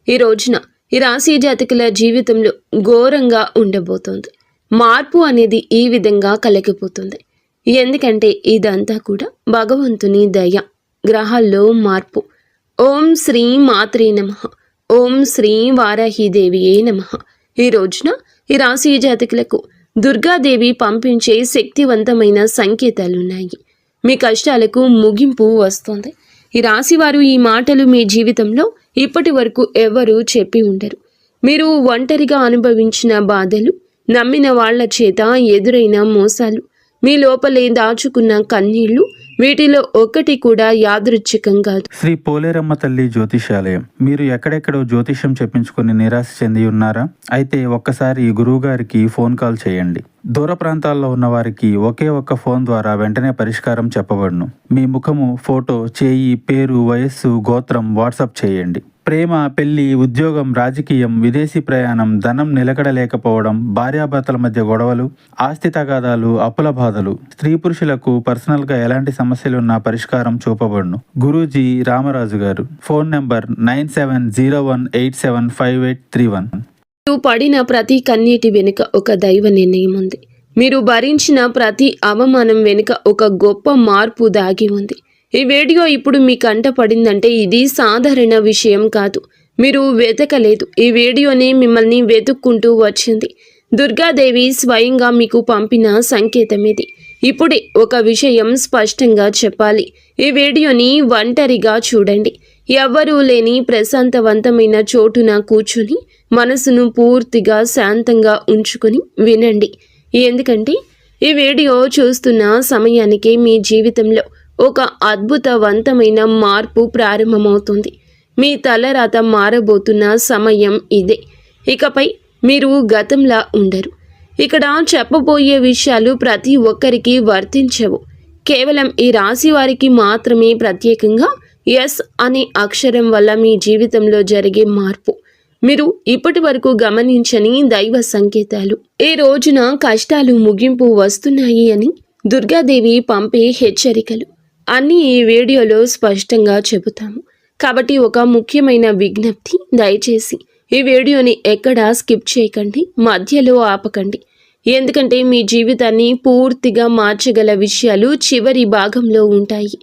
ఈ రోజున ఈ రాశి జాతకుల జీవితంలో ఘోరంగా ఉండబోతోంది. మార్పు అనేది ఈ విధంగా కలగిపోతుంది. ఎందుకంటే ఇదంతా కూడా భగవంతుని దయ, గ్రహాల్లో మార్పు. ఓం శ్రీ మాత్రే నమః. ఓం శ్రీ వారాహిదేవియే నమః. ఈ రోజున ఈ రాశి జాతకులకు దుర్గాదేవి పంపించే శక్తివంతమైన సంకేతాలున్నాయి. మీ కష్టాలకు ముగింపు వస్తుంది. ఈ రాశివారు ఈ మాటలు మీ జీవితంలో ఇప్పటి వరకు ఎవరూ చెప్పి ఉండరు. మీరు ఒంటరిగా అనుభవించిన బాధలు, నమ్మిన వాళ్ల చేత ఎదురైన మోసాలు, మీ లోపలే దాచుకున్న కన్నీళ్లు, వీటిలో ఒక్కటి కూడా యాదృచ్ఛికం కాదు. శ్రీ పోలేరమ్మ తల్లి జ్యోతిషాలయం. మీరు ఎక్కడెక్కడో జ్యోతిషం చెప్పించుకుని నిరాశ చెంది ఉన్నారా? అయితే ఒక్కసారి గురువు గారికి ఫోన్ కాల్ చేయండి. దూర ప్రాంతాల్లో ఉన్న వారికి ఒకే ఒక్క ఫోన్ ద్వారా వెంటనే పరిష్కారం చెప్పబడును. మీ ముఖము, ఫోటో, చేయి, పేరు, వయస్సు, గోత్రం వాట్సాప్ చేయండి. ప్రేమ, పెళ్లి, ఉద్యోగం, రాజకీయం, విదేశీ ప్రయాణం, ధనం నిలకడలేకపోవడం, భార్యాభర్తల మధ్య గొడవలు, ఆస్తి తగాదాలు, అప్పుల బాధలు, స్త్రీ పురుషులకు పర్సనల్గా ఎలాంటి సమస్యలున్నా పరిష్కారం చూపబడును. గురూజీ రామరాజు గారు. Phone number 9701875831. మీరు పడిన ప్రతి కన్నీటి వెనుక ఒక దైవ నిర్ణయం ఉంది. మీరు భరించిన ప్రతి అవమానం వెనుక ఒక గొప్ప మార్పు దాగి ఉంది. ఈ వీడియో ఇప్పుడు మీ కంట పడిందంటే ఇది సాధారణ విషయం కాదు. మీరు వెతకలేదు. ఈ వీడియోని మిమ్మల్ని వెతుక్కుంటూ వచ్చింది. దుర్గాదేవి స్వయంగా మీకు పంపిన సంకేతం ఇది. ఇప్పుడే ఒక విషయం స్పష్టంగా చెప్పాలి. ఈ వీడియోని ఒంటరిగా చూడండి. ఎవ్వరూ లేని ప్రశాంతవంతమైన చోటున కూర్చుని మనసును పూర్తిగా శాంతంగా ఉంచుకుని వినండి. ఎందుకంటే ఈ వీడియో చూస్తున్న సమయానికి మీ జీవితంలో ఒక అద్భుతవంతమైన మార్పు ప్రారంభమవుతుంది. మీ తలరాత మారబోతున్న సమయం ఇదే. ఇకపై మీరు గతంలా ఉండరు. ఇక్కడ చెప్పబోయే విషయాలు ప్రతి ఒక్కరికి వర్తించవు. కేవలం ఈ రాశి వారికి మాత్రమే ప్రత్యేకంగా ఎస్ అనే అక్షరం వల్ల మీ జీవితంలో జరిగే మార్పు. మీరు ఇప్పటి వరకు గమనించని దైవ సంకేతాలు. ఈ రోజున కష్టాలు ముగింపు వస్తున్నాయి అని దుర్గాదేవి పంపే హెచ్చరికలు అన్నీ ఈ వీడియోలో స్పష్టంగా చెబుతాము. కాబట్టి ఒక ముఖ్యమైన విజ్ఞప్తి, దయచేసి ఈ వీడియోని ఎక్కడా స్కిప్ చేయకండి, మధ్యలో ఆపకండి. ఎందుకంటే మీ జీవితాన్ని పూర్తిగా మార్చగల విషయాలు చివరి భాగంలో ఉంటాయి.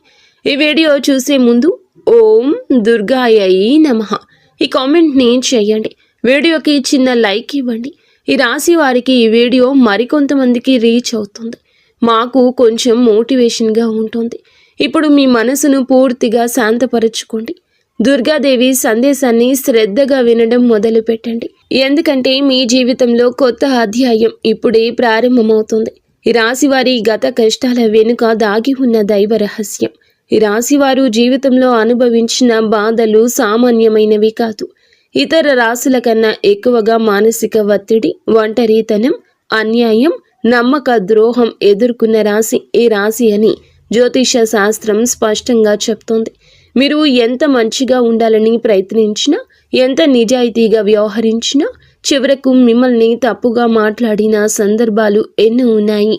ఈ వీడియో చూసే ముందు ఓం దుర్గాయై నమః ఈ కామెంట్ని చేయండి. వీడియోకి చిన్న లైక్ ఇవ్వండి. ఈ రాశి వారికి ఈ వీడియో మరికొంతమందికి రీచ్ అవుతుంది. మాకు కొంచెం మోటివేషన్గా ఉంటుంది. ఇప్పుడు మీ మనసును పూర్తిగా శాంతపరచుకోండి. దుర్గాదేవి సందేశాన్ని శ్రద్ధగా వినడం మొదలు పెట్టండి. ఎందుకంటే మీ జీవితంలో కొత్త అధ్యాయం ఇప్పుడే ప్రారంభమవుతుంది. ఈ రాశివారి గత కష్టాల వెనుక దాగి ఉన్న దైవ రహస్యం. ఈ రాశివారు జీవితంలో అనుభవించిన బాధలు సామాన్యమైనవి కాదు. ఇతర రాశుల కన్నా ఎక్కువగా మానసిక ఒత్తిడి, ఒంటరితనం, అన్యాయం, నమ్మక ద్రోహం ఎదుర్కొన్న రాశి ఈ రాశి అని జ్యోతిష శాస్త్రం స్పష్టంగా చెప్తోంది. మీరు ఎంత మంచిగా ఉండాలని ప్రయత్నించినా, ఎంత నిజాయితీగా వ్యవహరించినా చివరకు మిమ్మల్ని తప్పుగా మాట్లాడిన సందర్భాలు ఎన్నో ఉన్నాయి.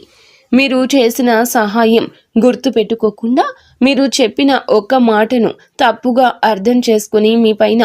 మీరు చేసిన సహాయం గుర్తుపెట్టుకోకుండా మీరు చెప్పిన ఒక్క మాటను తప్పుగా అర్థం చేసుకుని మీ పైన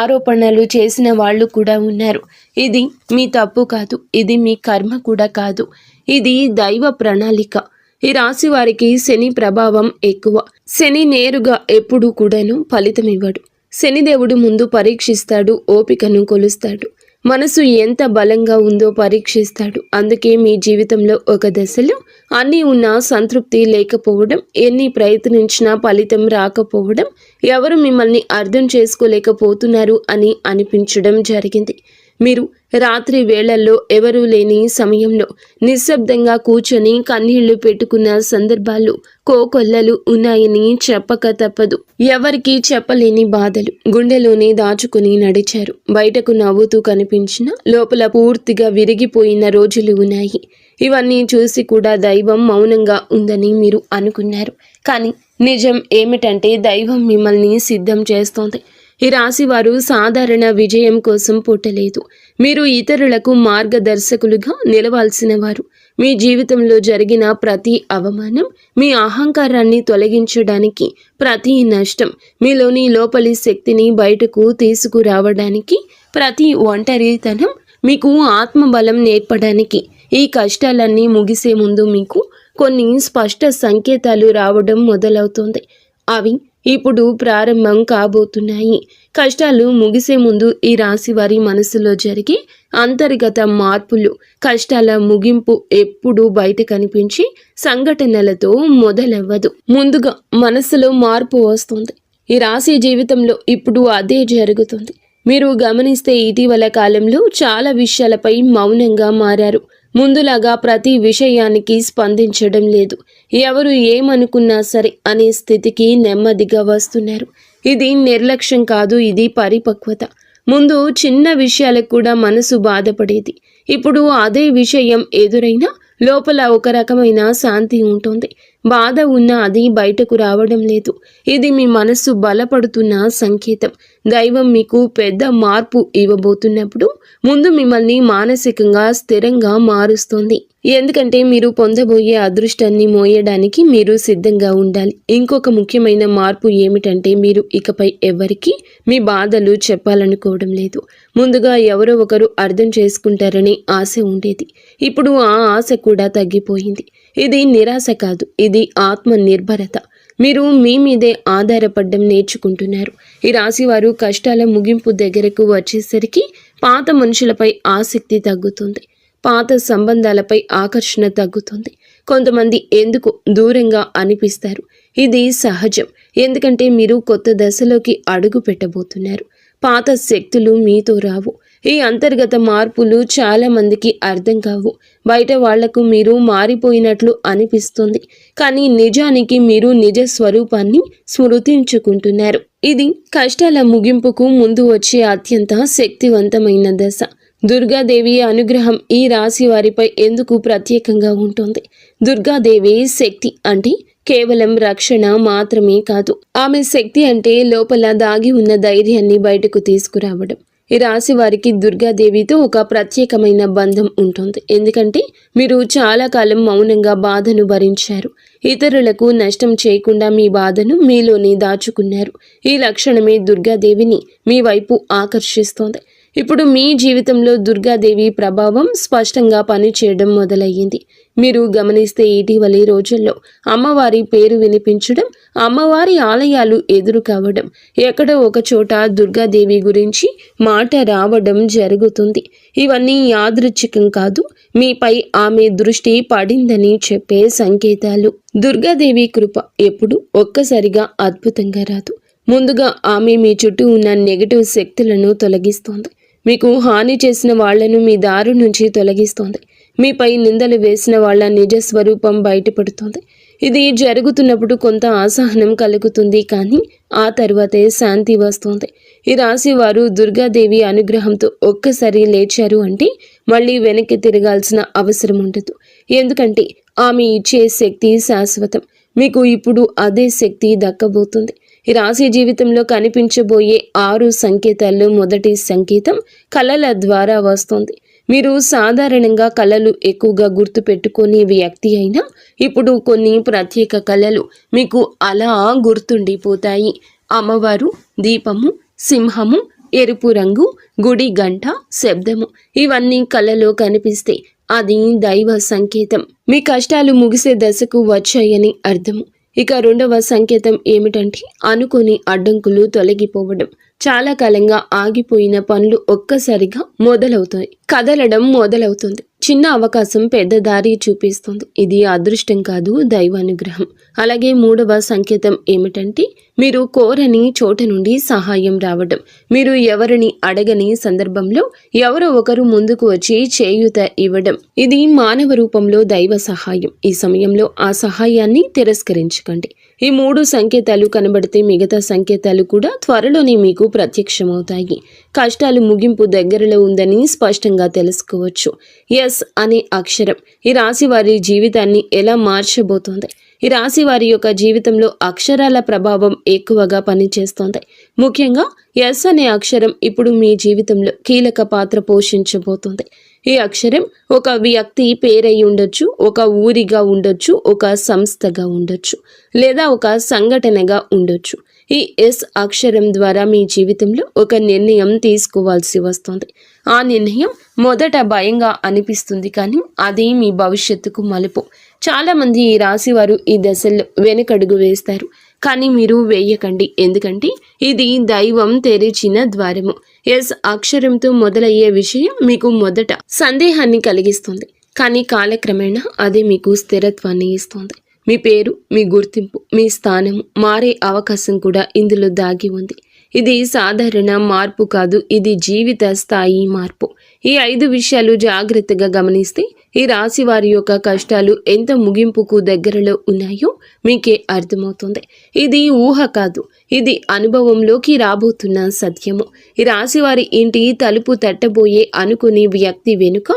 ఆరోపణలు చేసిన వాళ్ళు కూడా ఉన్నారు. ఇది మీ తప్పు కాదు, ఇది మీ కర్మ కూడా కాదు, ఇది దైవ ప్రణాళిక. ఈ రాశి వారికి శని ప్రభావం ఎక్కువ. శని నేరుగా ఎప్పుడూ కూడాను ఫలితం ఇవ్వడు. శనిదేవుడు ముందు పరీక్షిస్తాడు, ఓపికను కొలుస్తాడు, మనసు ఎంత బలంగా ఉందో పరీక్షిస్తాడు. అందుకే మీ జీవితంలో ఒక దశలో అన్నీ ఉన్నా సంతృప్తి లేకపోవడం, ఎన్ని ప్రయత్నించినా ఫలితం రాకపోవడం, ఎవరు మిమ్మల్ని అర్థం చేసుకోలేకపోతున్నారు అని అనిపించడం జరిగింది. మీరు రాత్రి వేళల్లో ఎవరూ లేని సమయంలో నిశ్శబ్దంగా కూర్చొని కన్నీళ్లు పెట్టుకున్న సందర్భాలు కోకొల్లలు ఉన్నాయని చెప్పక తప్పదు. ఎవరికీ చెప్పలేని బాధలు గుండెలోనే దాచుకుని నడిచారు. బయటకు నవ్వుతూ కనిపించిన లోపల పూర్తిగా విరిగిపోయిన రోజులు ఉన్నాయి. ఇవన్నీ చూసి కూడా దైవం మౌనంగా ఉందని మీరు అనుకున్నారు. కానీ నిజం ఏమిటంటే దైవం మిమ్మల్ని సిద్ధం చేస్తోంది. ఈ రాశివారు సాధారణ విజయం కోసం పుట్టలేదు. మీరు ఇతరులకు మార్గదర్శకులుగా నిలవాల్సిన వారు. మీ జీవితంలో జరిగిన ప్రతి అవమానం, మీ అహంకారాన్ని తొలగించడానికి, ప్రతి నష్టం, మీలోని లోపలి శక్తిని బయటకు తీసుకురావడానికి, ప్రతి ఒంటరితనం మీకు ఆత్మబలం నేర్పడానికి, ఈ కష్టాలన్నీ ముగిసే ముందు మీకు కొన్ని స్పష్ట సంకేతాలు రావడం మొదలవుతుంది. అవి ఇప్పుడు ప్రారంభం కాబోతున్నాయి. కష్టాలు ముగిసే ముందు ఈ రాశి వారి మనసులో జరిగే అంతర్గత మార్పులు, కష్టాల ముగింపు ఎప్పుడూ బయట కనిపించి సంఘటనలతో మొదలవ్వదు. ముందుగా మనసులో మార్పు వస్తుంది. ఈ రాశి జీవితంలో ఇప్పుడు అదే జరుగుతుంది. మీరు గమనిస్తే ఇటీవల కాలంలో చాలా విషయాలపై మౌనంగా మారారు. ముందులాగా ప్రతి విషయానికి స్పందించడం లేదు. ఎవరు ఏమనుకున్నా సరే అనే స్థితికి నెమ్మదిగా వస్తున్నారు. ఇది నిర్లక్ష్యం కాదు, ఇది పరిపక్వత. ముందు చిన్న విషయాలకు కూడా మనసు బాధపడేది. ఇప్పుడు అదే విషయం ఎదురైనా లోపల ఒక రకమైన శాంతి ఉంటుంది. బాధ ఉన్నా అది బయటకు రావడం లేదు. ఇది మీ మనస్సు బలపడుతున్న సంకేతం. దైవం మీకు పెద్ద మార్పు ఇవ్వబోతున్నప్పుడు ముందు మిమ్మల్ని మానసికంగా స్థిరంగా మారుస్తుంది. ఎందుకంటే మీరు పొందబోయే అదృష్టాన్ని మోయడానికి మీరు సిద్ధంగా ఉండాలి. ఇంకొక ముఖ్యమైన మార్పు ఏమిటంటే మీరు ఇకపై ఎవరికి మీ బాధలు చెప్పాలనుకోవడం లేదు. ముందుగా ఎవరో ఒకరు అర్థం చేసుకుంటారని ఆశ ఉండేది. ఇప్పుడు ఆ ఆశ కూడా తగ్గిపోయింది. ఇది నిరాశ కాదు, ఇది ఆత్మ నిర్భరత. మీరు మీ మీదే ఆధారపడడం నేర్చుకుంటున్నారు. ఈ రాశివారు కష్టాల ముగింపు దగ్గరకు వచ్చేసరికి పాత మనుషులపై ఆసక్తి తగ్గుతుంది. పాత సంబంధాలపై ఆకర్షణ తగ్గుతుంది. కొంతమంది ఎందుకు దూరంగా అనిపిస్తారు. ఇది సహజం. ఎందుకంటే మీరు కొత్త దశలోకి అడుగు పెట్టబోతున్నారు. పాత శక్తులు మీతో రావు. ఈ అంతర్గత మార్పులు చాలా మందికి అర్థం కావు. బయట వాళ్లకు మీరు మారిపోయినట్లు అనిపిస్తుంది. కానీ నిజానికి మీరు నిజ స్వరూపాన్ని స్మృతించుకుంటున్నారు. ఇది కష్టాల ముగింపుకు ముందు వచ్చే అత్యంత శక్తివంతమైన దశ. దుర్గాదేవి అనుగ్రహం ఈ రాశి వారిపై ఎందుకు ప్రత్యేకంగా ఉంటుంది? దుర్గాదేవి శక్తి అంటే కేవలం రక్షణ మాత్రమే కాదు. ఆమె శక్తి అంటే లోపల దాగి ఉన్న ధైర్యాన్ని బయటకు తీసుకురావడం. ఈ రాశి వారికి దుర్గాదేవితో ఒక ప్రత్యేకమైన బంధం ఉంటుంది. ఎందుకంటే మీరు చాలా కాలం మౌనంగా బాధను భరించారు. ఇతరులకు నష్టం చేయకుండా మీ బాధను మీలోనే దాచుకున్నారు. ఈ లక్షణమే దుర్గాదేవిని మీ వైపు ఆకర్షిస్తోంది. ఇప్పుడు మీ జీవితంలో దుర్గాదేవి ప్రభావం స్పష్టంగా పనిచేయడం మొదలయ్యింది. మీరు గమనిస్తే ఇటీవలి రోజుల్లో అమ్మవారి పేరు వినిపించడం, అమ్మవారి ఆలయాలు ఎదురు కావడం, ఎక్కడో ఒక చోట దుర్గాదేవి గురించి మాట రావడం జరుగుతుంది. ఇవన్నీ యాదృచ్ఛికం కాదు, మీపై ఆమె దృష్టి పడిందని చెప్పే సంకేతాలు. దుర్గాదేవి కృప ఎప్పుడు ఒక్కసారిగా అద్భుతంగా రాదు. ముందుగా ఆమె మీ చుట్టూ ఉన్న నెగటివ్ శక్తులను తొలగిస్తోంది. మీకు హాని చేసిన వాళ్లను మీ దారి నుంచి తొలగిస్తోంది. మీపై నిందలు వేసిన వాళ్ల నిజ స్వరూపం బయటపడుతోంది. ఇది జరుగుతున్నప్పుడు కొంత అసహనం కలుగుతుంది, కానీ ఆ తర్వాతే శాంతి వస్తుంది. ఈ రాశి వారు దుర్గాదేవి అనుగ్రహంతో ఒక్కసారి లేచారు అంటే మళ్ళీ వెనక్కి తిరగాల్సిన అవసరం ఉండదు. ఎందుకంటే ఆమె ఇచ్చే శక్తి శాశ్వతం. మీకు ఇప్పుడు అదే శక్తి దక్కబోతుంది. ఈ రాశి జీవితంలో కనిపించబోయే 6 సంకేతాల్లో మొదటి సంకేతం కళల ద్వారా వస్తుంది. మీరు సాధారణంగా కళలు ఎక్కువగా గుర్తు పెట్టుకునే వ్యక్తి అయినా ఇప్పుడు కొన్ని ప్రత్యేక కళలు మీకు అలా గుర్తుండిపోతాయి. అమ్మవారు, దీపము, సింహము, ఎరుపు రంగు, గుడి గంట, శబ్దము, ఇవన్నీ కళలో కనిపిస్తే అది దైవ సంకేతం. మీ కష్టాలు ముగిసే దశకు వచ్చాయని అర్థము. ఇక రెండవ సంకేతం ఏమిటంటే అనుకోని అడ్డంకులు తొలగిపోవడం. చాలా కాలంగా ఆగిపోయిన పనులు ఒక్కసారిగా మొదలవుతాయి. కదలడం మొదలవుతుంది. చిన్న అవకాశం పెద్ద దారి చూపిస్తుంది. ఇది అదృష్టం కాదు, దైవానుగ్రహం. అలాగే మూడవ సంకేతం ఏమిటంటే మీరు కోరని చోట నుండి సహాయం రావడం. మీరు ఎవరిని అడగని సందర్భంలో ఎవరో ఒకరు ముందుకు వచ్చి చేయూత ఇవ్వడం. ఇది మానవ రూపంలో దైవ సహాయం. ఈ సమయంలో ఆ సహాయాన్ని తిరస్కరించకండి. ఈ 3 సంకేతాలు కనబడితే మిగతా సంకేతాలు కూడా త్వరలోనే మీకు ప్రత్యక్షమవుతాయి. కష్టాలు ముగింపు దగ్గరలో ఉందని స్పష్టంగా తెలుసుకోవచ్చు. ఎస్ అనే అక్షరం ఈ రాశి వారి జీవితాన్ని ఎలా మార్చబోతోంది? ఈ రాశి వారి యొక్క జీవితంలో అక్షరాల ప్రభావం ఎక్కువగా పనిచేస్తోంది. ముఖ్యంగా ఎస్ అనే అక్షరం ఇప్పుడు మీ జీవితంలో కీలక పాత్ర పోషించబోతోంది. ఈ అక్షరం ఒక వ్యక్తి పేరై ఉండొచ్చు, ఒక ఊరిగా ఉండొచ్చు, ఒక సంస్థగా ఉండొచ్చు, లేదా ఒక సంఘటనగా ఉండొచ్చు. ఈ ఎస్ అక్షరం ద్వారా మీ జీవితంలో ఒక నిర్ణయం తీసుకోవాల్సి వస్తుంది. ఆ నిర్ణయం మొదట భయంగా అనిపిస్తుంది, కానీ అది మీ భవిష్యత్తుకు మలుపు. చాలామంది ఈ రాశి వారు ఈ దశల్లో వెనకడుగు వేస్తారు, కానీ మీరు వేయకండి. ఎందుకంటే ఇది దైవం తెరిచిన ద్వారము. ఎస్ అక్షరంతో మొదలయ్యే విషయం మీకు మొదట సందేహాన్ని కలిగిస్తుంది, కానీ కాలక్రమేణా అది మీకు స్థిరత్వాన్ని ఇస్తుంది. మీ పేరు, మీ గుర్తింపు, మీ స్థానము మారే అవకాశం కూడా ఇందులో దాగి ఉంది. ఇది సాధారణ మార్పు కాదు, ఇది జీవిత స్థాయి మార్పు. ఈ 5 విషయాలు జాగ్రత్తగా గమనిస్తే ఈ రాశి వారి యొక్క కష్టాలు ఎంత ముగింపుకు దగ్గరలో ఉన్నాయో మీకే అర్థమవుతుంది. ఇది ఊహ కాదు, ఇది అనుభవంలోకి రాబోతున్న సత్యము. ఈ రాశి వారి ఇంటి తలుపు తట్టబోయే అనుకునే వ్యక్తి వెనుక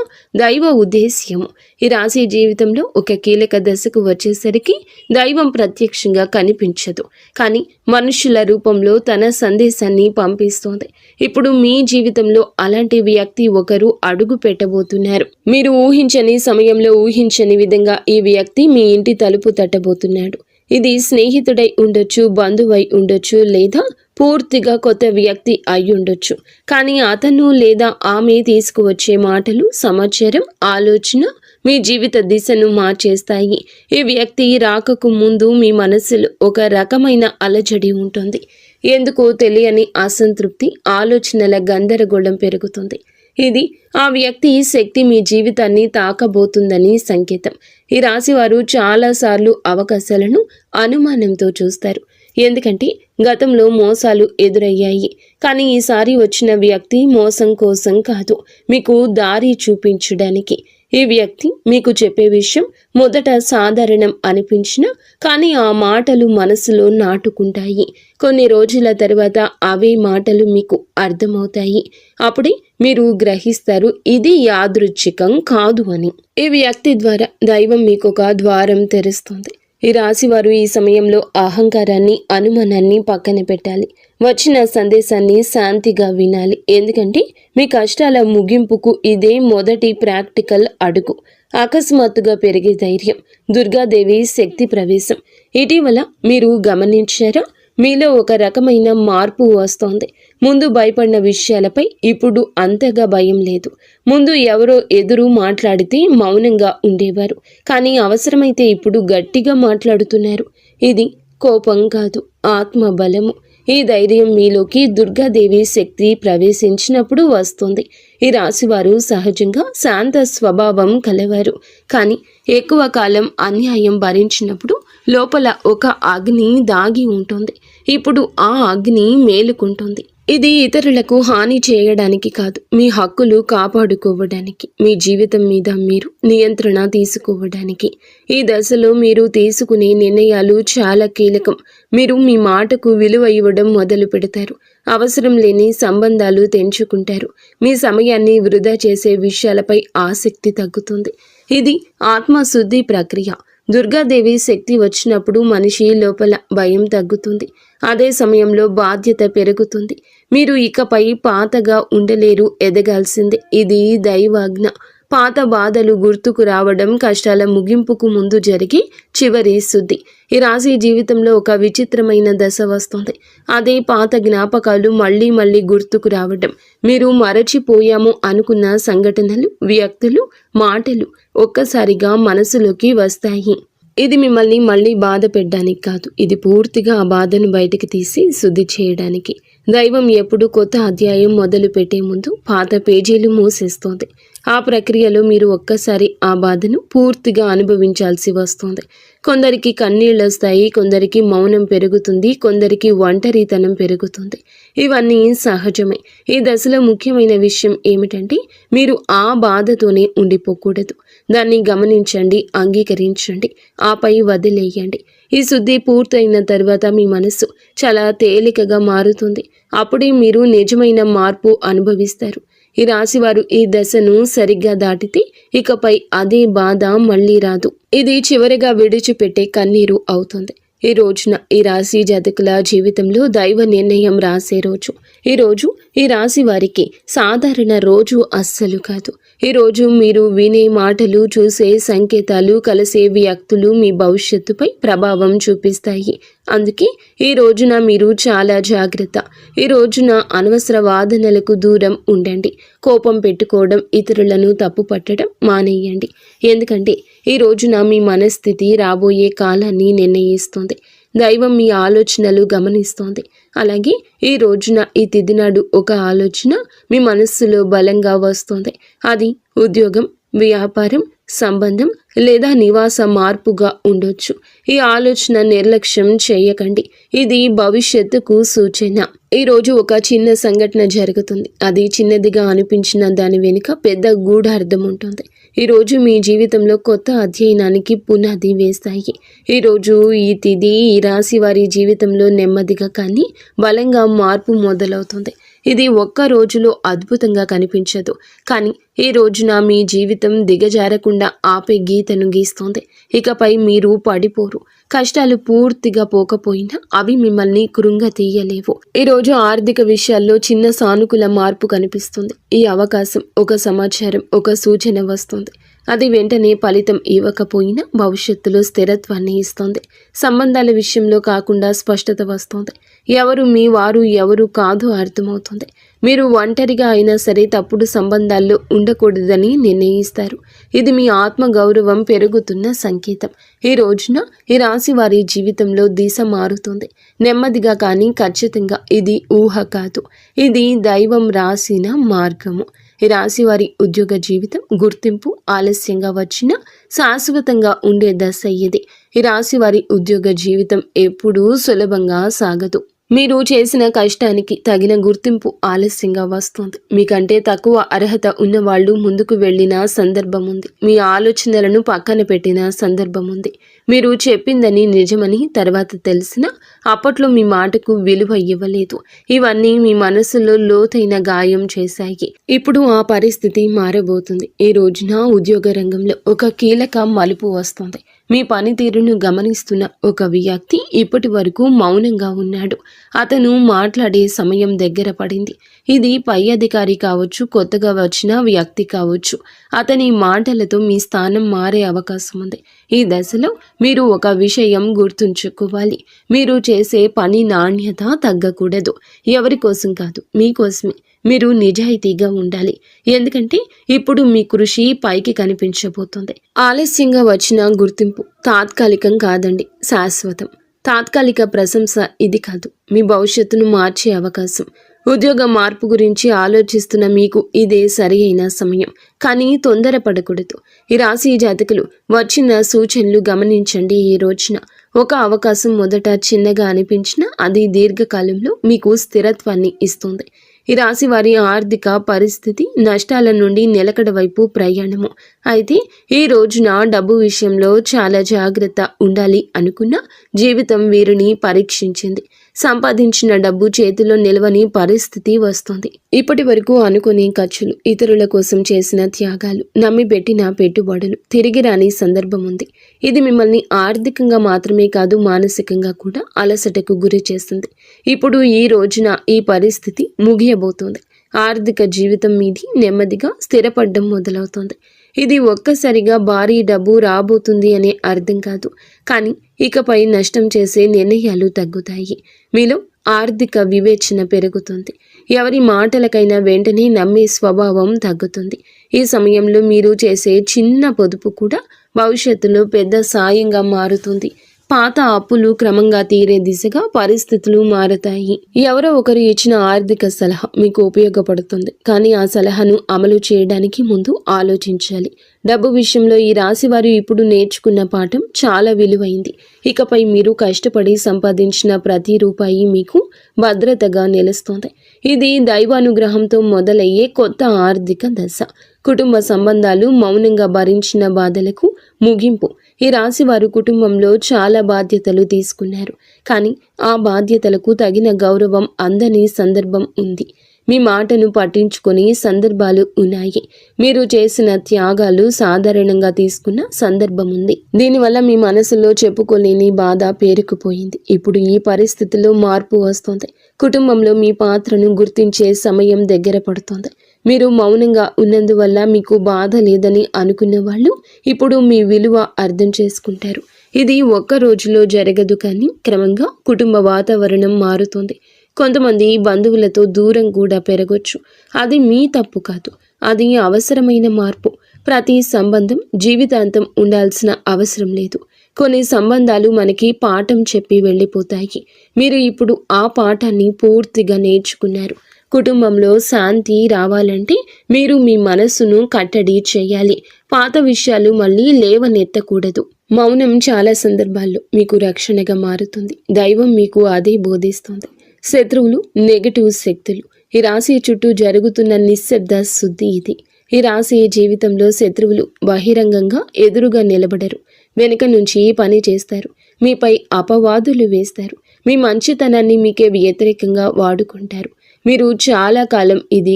దైవ ఉద్దేశ్యము. ఈ రాశి జీవితంలో ఒక కీలక దశకు వచ్చేసరికి దైవం ప్రత్యక్షంగా కనిపించదు, కానీ మనుషుల రూపంలో తన సందేశాన్ని పంపిస్తోంది. ఇప్పుడు మీ జీవితంలో అలాంటి వ్యక్తి ఒకరు అడుగు పెట్టబోతున్నారు. మీరు ఊహించని సమయంలో ఊహించని విధంగా ఈ వ్యక్తి మీ ఇంటి తలుపు తట్టబోతున్నాడు. ఇది స్నేహితుడై ఉండొచ్చు, బంధువై ఉండొచ్చు, లేదా పూర్తిగా కొత్త వ్యక్తి అయి ఉండొచ్చు. కానీ అతను లేదా ఆమె తీసుకువచ్చే మాటలు, సమాచారం, ఆలోచన మీ జీవిత దిశను మార్చేస్తాయి. ఈ వ్యక్తి రాకకు ముందు మీ మనసులో ఒక రకమైన అలజడి ఉంటుంది. ఎందుకో తెలియని అసంతృప్తి, ఆలోచనల గందరగోళం పెరుగుతుంది. ఇది ఆ వ్యక్తి శక్తి మీ జీవితాన్ని తాకబోతుందని సంకేతం. ఈ రాశివారు చాలాసార్లు అవకాశాలను అనుమానంతో చూస్తారు, ఎందుకంటే గతంలో మోసాలు ఎదురయ్యాయి. కానీ ఈసారి వచ్చిన వ్యక్తి మోసం కోసం కాదు, మీకు దారి చూపించడానికి. ఈ వ్యక్తి మీకు చెప్పే విషయం మొదట సాధారణం అనిపించినా, కానీ ఆ మాటలు మనసులో నాటుకుంటాయి. కొన్ని రోజుల తర్వాత అవే మాటలు మీకు అర్థమవుతాయి. అప్పుడే మీరు గ్రహిస్తారు ఇది యాదృచ్ఛికం కాదు అని. ఈ వ్యక్తి ద్వారా దైవం మీకు ఒక ద్వారం తెరుస్తుంది. ఈ రాశివారు ఈ సమయంలో అహంకారాన్ని, అనుమానాన్ని పక్కన పెట్టాలి. వచ్చిన సందేశాన్ని శాంతిగా వినాలి, ఎందుకంటే మీ కష్టాల ముగింపుకు ఇదే మొదటి ప్రాక్టికల్ అడుగు. అకస్మాత్తుగా పెరిగే ధైర్యం, దుర్గాదేవి శక్తి ప్రవేశం. ఇటీవల మీరు గమనించారా, మీలో ఒక రకమైన మార్పు వస్తోంది. ముందు భయపడిన విషయాలపై ఇప్పుడు అంతగా భయం లేదు. ముందు ఎవరో ఎదురు మాట్లాడితే మౌనంగా ఉండేవారు, కానీ అవసరమైతే ఇప్పుడు గట్టిగా మాట్లాడుతున్నారు. ఇది కోపం కాదు, ఆత్మబలము. ఈ ధైర్యం మీలోకి దుర్గాదేవి శక్తి ప్రవేశించినప్పుడు వస్తుంది. ఈ రాశివారు సహజంగా శాంత స్వభావం కలవారు, కానీ ఎక్కువ కాలం అన్యాయం భరించినప్పుడు లోపల ఒక అగ్ని దాగి ఉంటుంది. ఇప్పుడు ఆ అగ్ని మేలుకుంటుంది. ఇది ఇతరులకు హాని చేయడానికి కాదు, మీ హక్కులు కాపాడుకోవడానికి, మీ జీవితం మీద మీరు నియంత్రణ తీసుకోవడానికి. ఈ దశలో మీరు తీసుకునే నిర్ణయాలు చాలా కీలకం. మీరు మీ మాటకు విలువ ఇవ్వడం మొదలు పెడతారు. అవసరం లేని సంబంధాలు తెంచుకుంటారు. మీ సమయాన్ని వృధా చేసే విషయాలపై ఆసక్తి తగ్గుతుంది. ఇది ఆత్మశుద్ధి ప్రక్రియ. దుర్గాదేవి శక్తి వచ్చినప్పుడు మనిషి లోపల భయం తగ్గుతుంది. అదే సమయంలో బాధ్యత పెరుగుతుంది. మీరు ఇకపై పాతగా ఉండలేరు, ఎదగాల్సిందే. ఇది దైవాజ్ఞ. పాత బాధలు గుర్తుకు రావడం కష్టాల ముగింపుకు ముందు జరిగే చివరి శుద్ధి. ఈ రాశి జీవితంలో ఒక విచిత్రమైన దశ వస్తుంది. అదే పాత జ్ఞాపకాలు మళ్ళీ మళ్ళీ గుర్తుకు రావడం. మీరు మరచిపోయాము అనుకున్న సంఘటనలు, వ్యక్తులు, మాటలు ఒక్కసారిగా మనసులోకి వస్తాయి. ఇది మిమ్మల్ని మళ్ళీ బాధ పెట్టడానికి కాదు, ఇది పూర్తిగా ఆ బాధను బయటికి తీసి శుద్ధి చేయడానికి. దైవం ఎప్పుడు కొత్త అధ్యాయం మొదలు పెట్టే ముందు పాత పేజీలు మూసేస్తోంది. ఆ ప్రక్రియలో మీరు ఒక్కసారి ఆ బాధను పూర్తిగా అనుభవించాల్సి వస్తుంది. కొందరికి కన్నీళ్ళు వస్తాయి, కొందరికి మౌనం పెరుగుతుంది, కొందరికి ఒంటరితనం పెరుగుతుంది. ఇవన్నీ సహజమే. ఈ దశలో ముఖ్యమైన విషయం ఏమిటంటే మీరు ఆ బాధతోనే ఉండిపోకూడదు. దాన్ని గమనించండి, అంగీకరించండి, ఆపై వదిలేయండి. ఈ శుద్ధి పూర్తయిన తర్వాత మీ మనస్సు చాలా తేలికగా మారుతుంది. అప్పుడే మీరు నిజమైన మార్పు అనుభవిస్తారు. ఈ రాశివారు ఈ దశను సరిగ్గా దాటితే ఇకపై అదే బాధ మళ్ళీ రాదు. ఇది చివరిగా విడిచిపెట్టే కన్నీరు అవుతుంది. ఈ రోజున ఈ రాశి జాతకుల జీవితంలో దైవ నిర్ణయం రాసే రోజు. ఈ రోజు ఈ రాశి వారికి సాధారణ రోజు అస్సలు కాదు. ఈ రోజు మీరు వినే మాటలు, చూసే సంకేతాలు, కలిసే వ్యక్తులు మీ భవిష్యత్తుపై ప్రభావం చూపిస్తాయి. అందుకే ఈ రోజున మీరు చాలా జాగ్రత్త. ఈ రోజున అనవసర వాదనలకు దూరం ఉండండి. కోపం పెట్టుకోవడం, ఇతరులను తప్పు పట్టడం మానేయండి. ఎందుకంటే ఈ రోజున మీ మనస్థితి రాబోయే కాలాన్ని నిర్ణయిస్తుంది. దైవం మీ ఆలోచనలు గమనిస్తోంది. అలాగే ఈ రోజున ఈ తిథి నాడు ఒక ఆలోచన మీ మనస్సులో బలంగా వస్తుంది. అది ఉద్యోగం, వ్యాపారం, సంబంధం లేదా నివాస మార్పుగా ఉండొచ్చు. ఈ ఆలోచన నిర్లక్ష్యం చేయకండి. ఇది భవిష్యత్తుకు సూచన. ఈ రోజు ఒక చిన్న సంఘటన జరుగుతుంది. అది చిన్నదిగా అనిపించిన దాని వెనుక పెద్ద గూఢార్థం ఉంటుంది. ఈ రోజు మీ జీవితంలో కొత్త అధ్యయనానికి పునాది వేస్తాయి. ఈరోజు ఈ తిథి ఈ రాశి వారి జీవితంలో నెమ్మదిగా కానీ బలంగా మార్పు మొదలవుతుంది. ఇది ఒక్క రోజులో అద్భుతంగా కనిపించదు, కానీ ఈ రోజున మీ జీవితం దిగజారకుండా ఆపే గీతను గీస్తోంది. ఇకపై మీరు పడిపోరు. కష్టాలు పూర్తిగా పోకపోయినా అవి మిమ్మల్ని కృంగతీయలేవు. ఈరోజు ఆర్థిక విషయాల్లో చిన్న సానుకూల మార్పు కనిపిస్తుంది. ఈ అవకాశం, ఒక సమాచారం, ఒక సూచన వస్తుంది. అది వెంటనే ఫలితం ఇవ్వకపోయినా భవిష్యత్తులో స్థిరత్వాన్ని ఇస్తుంది. సంబంధాల విషయంలో కాకుండా స్పష్టత వస్తుంది. ఎవరు మీ వారు, ఎవరు కాదు అర్థమవుతుంది. మీరు ఒంటరిగా అయినా సరే తప్పుడు సంబంధాల్లో ఉండకూడదని నిర్ణయిస్తారు. ఇది మీ ఆత్మ గౌరవం పెరుగుతున్న సంకేతం. ఈ రోజున ఈ రాశి వారి జీవితంలో దిశ మారుతుంది. నెమ్మదిగా కానీ ఖచ్చితంగా. ఇది ఊహ కాదు, ఇది దైవం రాసిన మార్గము. ఈ రాశి వారి ఉద్యోగ జీవితం, గుర్తింపు ఆలస్యంగా వచ్చినా శాశ్వతంగా ఉండే దశ ఇది. ఈ రాశి వారి ఉద్యోగ జీవితం ఎప్పుడూ సులభంగా సాగదు. మీరు చేసిన కష్టానికి తగిన గుర్తింపు ఆలస్యంగా వస్తుంది. మీకంటే తక్కువ అర్హత ఉన్నవాళ్ళు ముందుకు వెళ్ళిన సందర్భం ఉంది. మీ ఆలోచనలను పక్కన పెట్టిన సందర్భం ఉంది. మీరు చెప్పిందని నిజమని తర్వాత తెలిసినా అప్పట్లో మీ మాటకు విలువ ఇవ్వలేదు. ఇవన్నీ మీ మనసులో లోతైన గాయం చేశాయి. ఇప్పుడు ఆ పరిస్థితి మారబోతుంది. ఈ రోజున ఉద్యోగ రంగంలో ఒక కీలక మలుపు వస్తుంది. మీ పనితీరును గమనిస్తున్న ఒక వ్యక్తి ఇప్పటి వరకు మౌనంగా ఉన్నాడు. అతను మాట్లాడే సమయం దగ్గర పడింది. ఇది పై అధికారి కావచ్చు, కొత్తగా వచ్చిన వ్యక్తి కావచ్చు. అతని మాటలతో మీ స్థానం మారే అవకాశం ఉంది. ఈ దశలో మీరు ఒక విషయం గుర్తుంచుకోవాలి. మీరు చేసే పని నాణ్యత తగ్గకూడదు. ఎవరి కోసం కాదు, మీకోసమే. మీరు నిజాయితీగా ఉండాలి. ఎందుకంటే ఇప్పుడు మీ కృషి పైకి కనిపించబోతుంది. ఆలస్యంగా వచ్చిన గుర్తింపు తాత్కాలికం కాదండి, శాశ్వతం. తాత్కాలిక ప్రశంస ఇది కాదు, మీ భవిష్యత్తును మార్చే అవకాశం. ఉద్యోగ మార్పు గురించి ఆలోచిస్తున్న మీకు ఇదే సరి అయిన సమయం. కానీ తొందరపడకూడదు. ఈ రాశి జాతకులు వచ్చిన సూచనలు గమనించండి. ఈ రోజున ఒక అవకాశం మొదట చిన్నగా అనిపించినా అది దీర్ఘకాలంలో మీకు స్థిరత్వాన్ని ఇస్తుంది. ఈ రాశి వారి ఆర్థిక పరిస్థితి నష్టాల నుండి నిలకడ వైపు ప్రయాణము. అయితే ఈ రోజున డబ్బు విషయంలో చాలా జాగ్రత్త ఉండాలి అనుకున్న జీవితం వీరిని పరీక్షించింది. సంపాదించిన డబ్బు చేతిలో నిలవని పరిస్థితి వస్తుంది. ఇప్పటి వరకు అనుకునే ఖర్చులు, ఇతరుల కోసం చేసిన త్యాగాలు, నమ్మి పెట్టిన పెట్టుబడులు తిరిగి రాని సందర్భం ఉంది. ఇది మిమ్మల్ని ఆర్థికంగా మాత్రమే కాదు, మానసికంగా కూడా అలసటకు గురి చేస్తుంది. ఇప్పుడు ఈ రోజున ఈ పరిస్థితి ముగియబోతోంది. ఆర్థిక జీవితం మీది నెమ్మదిగా స్థిరపడడం మొదలవుతోంది. ఇది ఒక్కసారిగా భారీ డబ్బు రాబోతుంది అనే అర్థం కాదు, కానీ ఇకపై నష్టం చేసే నిర్ణయాలు తగ్గుతాయి. మీలో ఆర్థిక వివేచన పెరుగుతుంది. ఎవరి మాటలకైనా వెంటనే నమ్మే స్వభావం తగ్గుతుంది. ఈ సమయంలో మీరు చేసే చిన్న పొదుపు కూడా భవిష్యత్తులో పెద్ద సాయంగా మారుతుంది. పాత అప్పులు క్రమంగా తీరే దిశగా పరిస్థితులు మారతాయి. ఎవరో ఒకరు ఇచ్చిన ఆర్థిక సలహా మీకు ఉపయోగపడుతుంది, కానీ ఆ సలహాను అమలు చేయడానికి ముందు ఆలోచించాలి. డబ్బు విషయంలో ఈ రాశి వారు ఇప్పుడు నేర్చుకున్న పాఠం చాలా విలువైంది. ఇకపై మీరు కష్టపడి సంపాదించిన ప్రతి రూపాయి మీకు భద్రతగా నిలుస్తుంది. ఇది దైవానుగ్రహంతో మొదలయ్యే కొత్త ఆర్థిక దశ. కుటుంబ సంబంధాలు మౌనంగా భరించిన బాధలకు ముగింపు. ఈ రాశి వారు కుటుంబంలో చాలా బాధ్యతలు తీసుకున్నారు, కానీ ఆ బాధ్యతలకు తగిన గౌరవం అందని సందర్భం ఉంది. మీ మాటను పట్టించుకొని సందర్భాలు ఉన్నాయి. మీరు చేసిన త్యాగాలు సాధారణంగా తీసుకున్న సందర్భం ఉంది. దీనివల్ల మీ మనసులో చెప్పుకోలేని బాధ పేరుకుపోయింది. ఇప్పుడు ఈ పరిస్థితిలో మార్పు వస్తుంది. కుటుంబంలో మీ పాత్రను గుర్తించే సమయం దగ్గర పడుతుంది. మీరు మౌనంగా ఉన్నందువల్ల మీకు బాధ లేదని అనుకున్న వాళ్ళు ఇప్పుడు మీ విలువ అర్థం చేసుకుంటారు. ఇది ఒక్క రోజులో జరగదు, కానీ క్రమంగా కుటుంబ వాతావరణం మారుతుంది. కొంతమంది బంధువులతో దూరం కూడా పెరగొచ్చు. అది మీ తప్పు కాదు, అది అవసరమైన మార్పు. ప్రతి సంబంధం జీవితాంతం ఉండాల్సిన అవసరం లేదు. కొన్ని సంబంధాలు మనకి పాఠం చెప్పి వెళ్ళిపోతాయి. మీరు ఇప్పుడు ఆ పాఠాన్ని పూర్తిగా నేర్చుకున్నారు. కుటుంబంలో శాంతి రావాలంటే మీరు మీ మనస్సును కట్టడి చేయాలి. పాత విషయాలు మళ్ళీ లేవనెత్తకూడదు. మౌనం చాలా సందర్భాల్లో మీకు రక్షణగా మారుతుంది. దైవం మీకు అదే బోధిస్తుంది. శత్రువులు, నెగటివ్ శక్తులు. ఈ రాశి చుట్టూ జరుగుతున్న నిశ్శబ్ద శుద్ధి ఇది. ఈ రాశి జీవితంలో శత్రువులు బహిరంగంగా ఎదురుగా నిలబడరు. వెనుక నుంచి పని చేస్తారు. మీపై అపవాదులు వేస్తారు. మీ మంచితనాన్ని మీకే వ్యతిరేకంగా వాడుకుంటారు. మీరు చాలా కాలం ఇది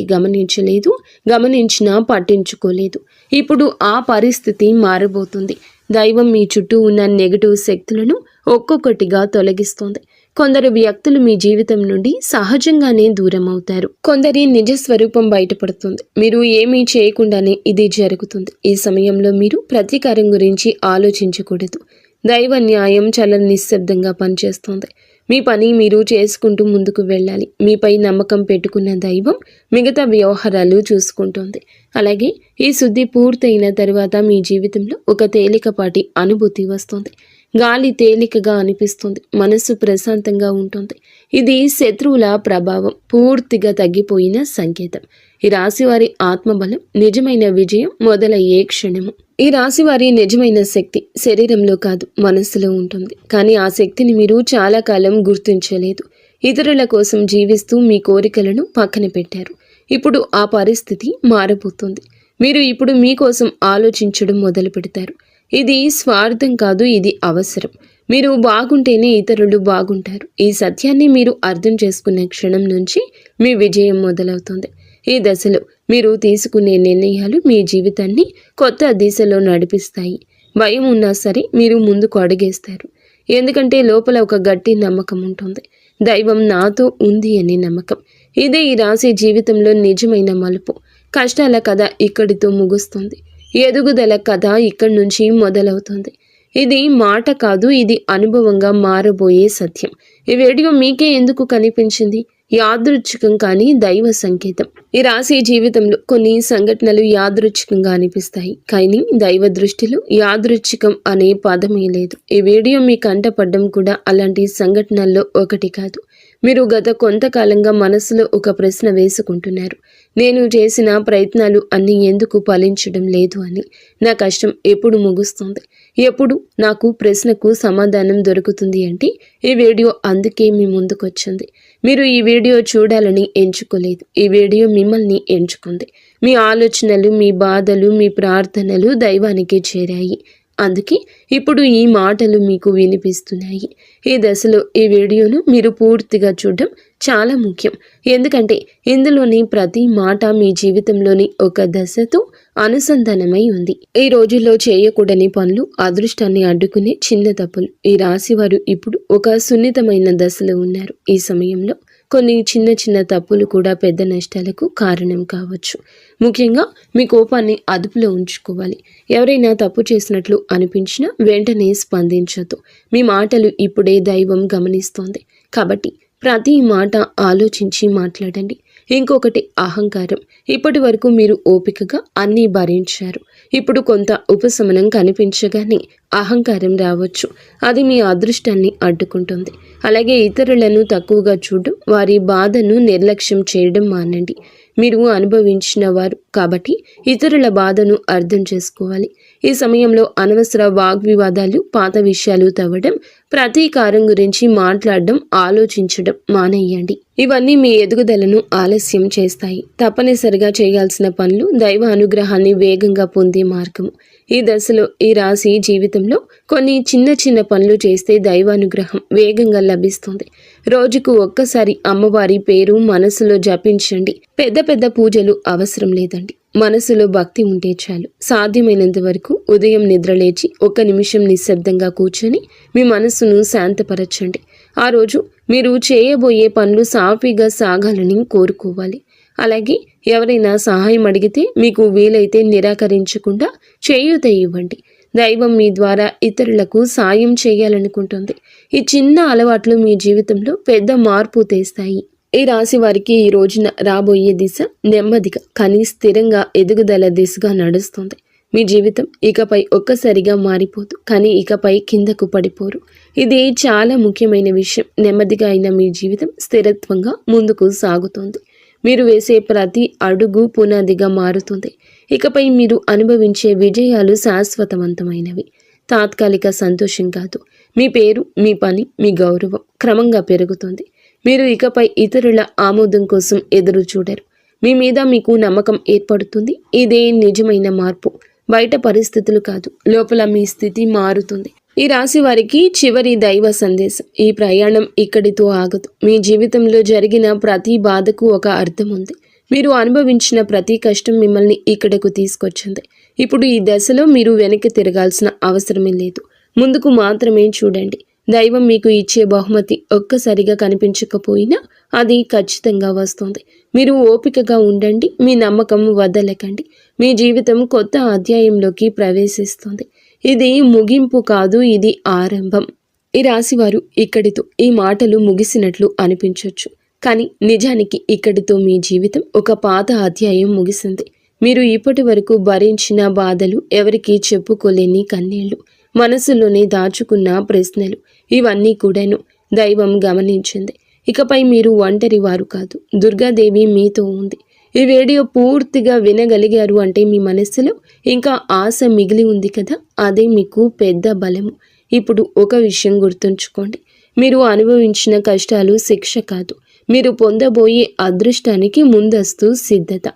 గమనించినా పట్టించుకోలేదు. ఇప్పుడు ఆ పరిస్థితి మారబోతుంది. దైవం మీ చుట్టూ ఉన్న నెగటివ్ శక్తులను ఒక్కొక్కటిగా తొలగిస్తోంది. కొందరు వ్యక్తులు మీ జీవితం నుండి సహజంగానే దూరం అవుతారు. కొందరి నిజ స్వరూపం బయటపడుతుంది. మీరు ఏమీ చేయకుండానే ఇది జరుగుతుంది. ఈ సమయంలో మీరు ప్రతీకారం గురించి ఆలోచించకూడదు. దైవ న్యాయం చాలా నిశ్శబ్దంగా పనిచేస్తోంది. మీ పని మీరు చేసుకుంటూ ముందుకు వెళ్ళాలి. మీపై నమ్మకం పెట్టుకున్న దైవం మిగతా వ్యవహారాలు చూసుకుంటోంది. అలాగే ఈ శుద్ధి పూర్తయిన తరువాత మీ జీవితంలో ఒక తేలికపాటి అనుభూతి వస్తుంది. గాలి తేలికగా అనిపిస్తుంది. మనస్సు ప్రశాంతంగా ఉంటుంది. ఇది శత్రువుల ప్రభావం పూర్తిగా తగ్గిపోయిన సంకేతం. ఈ రాశివారి ఆత్మబలం, నిజమైన విజయం మొదలయ్యే క్షణము. ఈ రాశివారి నిజమైన శక్తి శరీరంలో కాదు, మనస్సులో ఉంటుంది. కానీ ఆ శక్తిని మీరు చాలా కాలం గుర్తించలేదు. ఇతరుల కోసం జీవిస్తూ మీ కోరికలను పక్కన పెట్టారు. ఇప్పుడు ఆ పరిస్థితి మారబోతుంది. మీరు ఇప్పుడు మీకోసం ఆలోచించడం మొదలు పెడతారు. ఇది స్వార్థం కాదు, ఇది అవసరం. మీరు బాగుంటేనే ఇతరులు బాగుంటారు. ఈ సత్యాన్ని మీరు అర్థం చేసుకున్న క్షణం నుంచి మీ విజయం మొదలవుతుంది. ఈ దశలో మీరు తీసుకునే నిర్ణయాలు మీ జీవితాన్ని కొత్త దిశలో నడిపిస్తాయి. భయం ఉన్నా సరే మీరు ముందుకు అడుగేస్తారు. ఎందుకంటే లోపల ఒక గట్టి నమ్మకం ఉంటుంది. దైవం నాతో ఉంది అనే నమ్మకం. ఇదే ఈ రాశి జీవితంలో నిజమైన మలుపు. కష్టాల కథ ఇక్కడితో ముగుస్తుంది. ఎదుగుదల కథ ఇక్కడి నుంచి మొదలవుతుంది. ఇది మాట కాదు, ఇది అనుభవంగా మారబోయే సత్యం. ఈ వీడియో మీకే ఎందుకు కనిపించింది? యాదృచ్ఛికం కానీ దైవ సంకేతం. ఈ రాశి జీవితంలో కొన్ని సంఘటనలు యాదృచ్ఛికంగా అనిపిస్తాయి, కానీ దైవ దృష్టిలో యాదృచ్ఛికం అనే పదమే లేదు. ఈ వీడియో మీ కంటపడ్డం కూడా అలాంటి సంఘటనల్లో ఒకటి కాదు. మీరు గత కొంతకాలంగా మనసులో ఒక ప్రశ్న వేసుకుంటున్నారు. నేను చేసిన ప్రయత్నాలు అన్నీ ఎందుకు ఫలించడం లేదు అని. నా కష్టం ఎప్పుడు ముగుస్తుంది? ఎప్పుడు నాకు ప్రశ్నకు సమాధానం దొరుకుతుంది అంటే ఈ వీడియో అందుకే మీ ముందుకొచ్చింది. మీరు ఈ వీడియో చూడాలని ఎంచుకోలేదు. ఈ వీడియో మిమ్మల్ని ఎంచుకుంది. మీ ఆలోచనలు, మీ బాధలు, మీ ప్రార్థనలు దైవానికి చేరాయి. అందుకే ఇప్పుడు ఈ మాటలు మీకు వినిపిస్తున్నాయి. ఈ దశలో ఈ వీడియోను మీరు పూర్తిగా చూడడం చాలా ముఖ్యం. ఎందుకంటే ఇందులోని ప్రతి మాట మీ జీవితంలోని ఒక దశతో అనుసంధానమై ఉంది. ఈ రోజుల్లో చేయకూడని పనులు, అదృష్టాన్ని అడ్డుకునే చిన్న తప్పులు. ఈ రాశివారు ఇప్పుడు ఒక సున్నితమైన దశలో ఉన్నారు. ఈ సమయంలో కొన్ని చిన్న తప్పులు కూడా పెద్ద నష్టాలకు కారణం కావచ్చు. ముఖ్యంగా మీ కోపాన్ని అదుపులో ఉంచుకోవాలి. ఎవరైనా తప్పు చేసినట్లు అనిపించినా వెంటనే స్పందించొద్దు. మీ మాటలు ఇప్పుడే దైవం గమనిస్తోంది. కాబట్టి ప్రతి మాట ఆలోచించి మాట్లాడండి. ఇంకొకటి అహంకారం. ఇప్పటి వరకు మీరు ఓపికగా అన్నీ భరించారు. ఇప్పుడు కొంత ఉపశమనం కనిపించగానే అహంకారం రావచ్చు. అది మీ అదృష్టాన్ని అడ్డుకుంటుంది. అలాగే ఇతరులను తక్కువగా చూడడం, వారి బాధను నిర్లక్ష్యం చేయడం మానండి. మీరు అనుభవించిన వారు కాబట్టి ఇతరుల బాధను అర్థం చేసుకోవాలి. ఈ సమయంలో అనవసర వాగ్వివాదాలు, పాత విషయాలు తవ్వడం, ప్రతీకారం గురించి మాట్లాడడం, ఆలోచించడం మానేయండి. ఇవన్నీ మీ ఎదుగుదలను ఆలస్యం చేస్తాయి. తప్పనిసరిగా చేయాల్సిన పనులు దైవ అనుగ్రహాన్ని వేగంగా పొందే మార్గము. ఈ దశలో ఈ రాశి జీవితంలో కొన్ని చిన్న పనులు చేస్తే దైవానుగ్రహం వేగంగా లభిస్తుంది. రోజుకు ఒక్కసారి అమ్మవారి పేరు మనసులో జపించండి. పెద్ద పెద్ద పూజలు అవసరం లేదండి. మనసులో భక్తి ఉంటే చాలు. సాధ్యమైనంత వరకు ఉదయం నిద్రలేచి 1 నిమిషం నిశ్శబ్దంగా కూర్చొని మీ మనసును శాంతపరచండి. ఆ రోజు మీరు చేయబోయే పనులు సాఫీగా సాగాలని కోరుకోవాలి. అలాగే ఎవరైనా సహాయం అడిగితే మీకు వీలైతే నిరాకరించకుండా చేయూత ఇవ్వండి. దైవం మీ ద్వారా ఇతరులకు సాయం చేయాలనుకుంటుంది. ఈ చిన్న అలవాట్లు మీ జీవితంలో పెద్ద మార్పు తెస్తాయి. ఈ రాశి వారికి ఈ రోజున రాబోయే దిశ నెమ్మదిగా కానీ స్థిరంగా ఎదుగుదల దిశగా నడుస్తుంది. మీ జీవితం ఇకపై ఒక్కసారిగా మారిపోదు, కానీ ఇకపై కిందకు పడిపోరు. ఇది చాలా ముఖ్యమైన విషయం. నెమ్మదిగా అయిన మీ జీవితం స్థిరత్వంగా ముందుకు సాగుతుంది. మీరు వేసే ప్రతి అడుగు పునాదిగా మారుతుంది. ఇకపై మీరు అనుభవించే విజయాలు శాశ్వతవంతమైనవి, తాత్కాలిక సంతోషం కాదు. మీ పేరు, మీ పని, మీ గౌరవం క్రమంగా పెరుగుతుంది. మీరు ఇకపై ఇతరుల ఆమోదం కోసం ఎదురు చూడరు. మీ మీద మీకు నమ్మకం ఏర్పడుతుంది. ఇదే నిజమైన మార్పు. బయట పరిస్థితులు కాదు, లోపల మీ స్థితి మారుతుంది. ఈ రాశి వారికి చివరి దైవ సందేశం. ఈ ప్రయాణం ఇక్కడితో ఆగదు. మీ జీవితంలో జరిగిన ప్రతి బాధకు ఒక అర్థం ఉంది. మీరు అనుభవించిన ప్రతి కష్టం మిమ్మల్ని ఇక్కడకు తీసుకొచ్చింది. ఇప్పుడు ఈ దశలో మీరు వెనక్కి తిరగాల్సిన అవసరమే లేదు. ముందుకు మాత్రమే చూడండి. దైవం మీకు ఇచ్చే బహుమతి ఒక్కసారిగా కనిపించకపోయినా అది ఖచ్చితంగా వస్తుంది. మీరు ఓపికగా ఉండండి. మీ నమ్మకం వదలకండి. మీ జీవితం కొత్త అధ్యాయంలోకి ప్రవేశిస్తుంది. ఇది ముగింపు కాదు, ఇది ఆరంభం. ఈ రాశివారు ఇక్కడితో ఈ మాటలు ముగిసినట్లు అనిపించవచ్చు, కానీ నిజానికి ఇక్కడితో మీ జీవితం ఒక పాత అధ్యాయం ముగిసింది. మీరు ఇప్పటి వరకు భరించిన బాధలు, ఎవరికీ చెప్పుకోలేని కన్నీళ్లు, మనసులోనే దాచుకున్న ప్రశ్నలు, ఇవన్నీ కూడాను దైవం గమనించింది. ఇకపై మీరు ఒంటరి వారు కాదు. దుర్గాదేవి మీతో ఉంది. ఈ వీడియో పూర్తిగా వినగలిగారు అంటే మీ మనస్సులో ఇంకా ఆశ మిగిలి ఉంది కదా, అదే మీకు పెద్ద బలము. ఇప్పుడు ఒక విషయం గుర్తుంచుకోండి. మీరు అనుభవించిన కష్టాలు శిక్ష కాదు, మీరు పొందబోయే అదృష్టానికి ముందస్తు సిద్ధత.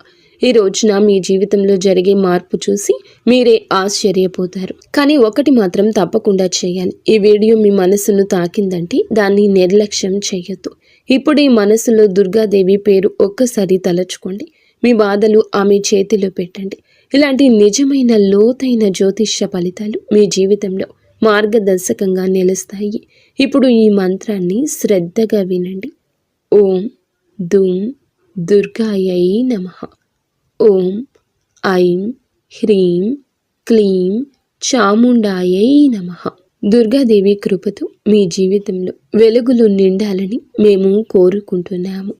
ఈ రోజున మీ జీవితంలో జరిగే మార్పు చూసి మీరే ఆశ్చర్యపోతారు. కానీ ఒకటి మాత్రం తప్పకుండా చేయాలి. ఈ వీడియో మీ మనసును తాకిందంటే దాన్ని నిర్లక్ష్యం చేయొద్దు. ఇప్పుడు ఈ మనసులో దుర్గాదేవి పేరు ఒక్కసారి తలచుకోండి. మీ బాధలు ఆమె చేతిలో పెట్టండి. ఇలాంటి నిజమైన లోతైన జ్యోతిష్య ఫలితాలు మీ జీవితంలో మార్గదర్శకంగా నిలుస్తాయి. ఇప్పుడు ఈ మంత్రాన్ని శ్రద్ధగా వినండి. ఓం ధూం దుర్గాయై నమః. ఓం ఐం హ్రీం క్లీం చాముండాయై నమః. దుర్గాదేవి కృపతో మీ జీవితంలో వెలుగులు నిండాలని మేము కోరుకుంటున్నాము.